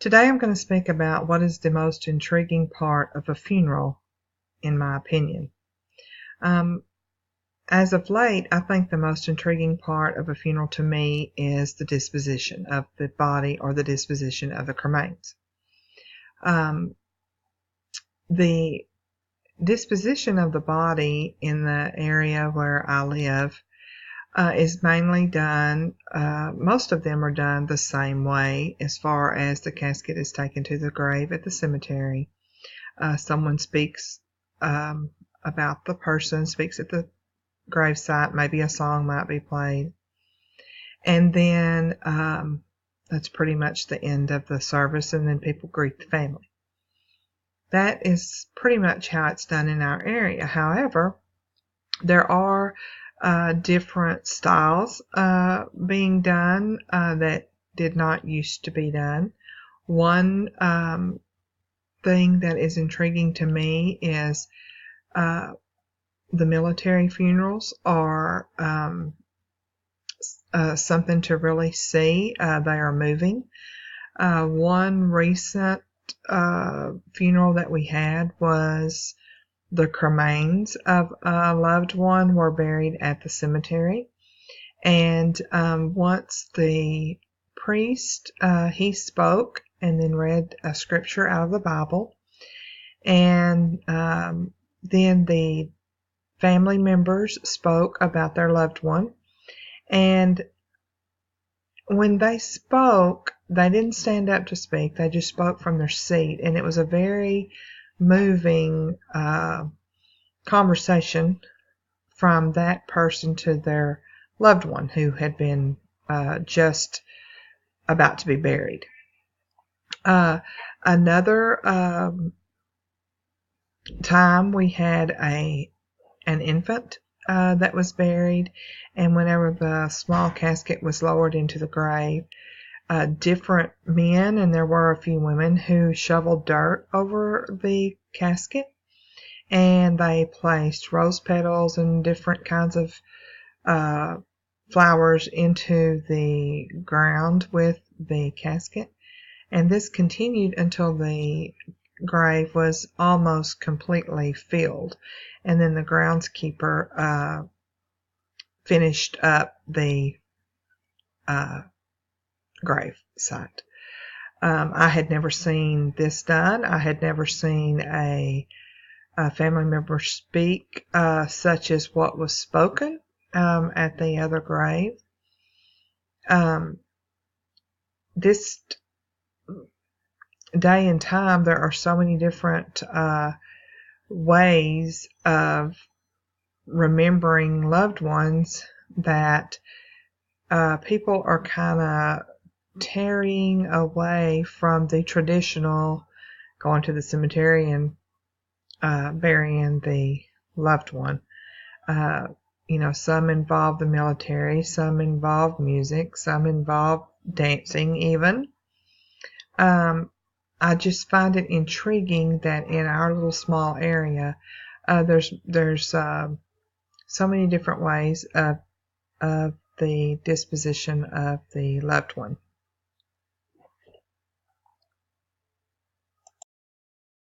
Today I'm going to speak about what is the most intriguing part of a funeral, in my opinion. As of late, I think the most intriguing part of a funeral to me is the disposition of the body or the disposition of the cremains. The disposition of the body in the area where I live is mainly done, most of them are done the same way as far as the casket is taken to the grave at the cemetery. Someone speaks about the person, speaks at the gravesite, maybe a song might be played. And then that's pretty much the end of the service, and then people greet the family. That is pretty much how it's done in our area. However, there are different styles being done that did not used to be done. One thing that is intriguing to me is the military funerals are something to really see. They are moving. One recent funeral that we had was the cremains of a loved one were buried at the cemetery. And once the priest, he spoke and then read a scripture out of the Bible. And then the family members spoke about their loved one. And when they spoke, they didn't stand up to speak. They just spoke from their seat. And it was a very moving conversation from that person to their loved one who had been just about to be buried. Another time we had an infant that was buried, and whenever the small casket was lowered into the grave, different men, and there were a few women, who shoveled dirt over the casket, and they placed rose petals and different kinds of flowers into the ground with the casket. And this continued until the grave was almost completely filled. And then the groundskeeper finished up the grave site. I had never seen this done. I had never seen a family member speak such as what was spoken at the other grave. This day and time, there are so many different ways of remembering loved ones that people are kind of tearing away from the traditional going to the cemetery and burying the loved one. Some involve the military, some involve music, some involve dancing even. I just find it intriguing that in our little small area, there's so many different ways of the disposition of the loved one.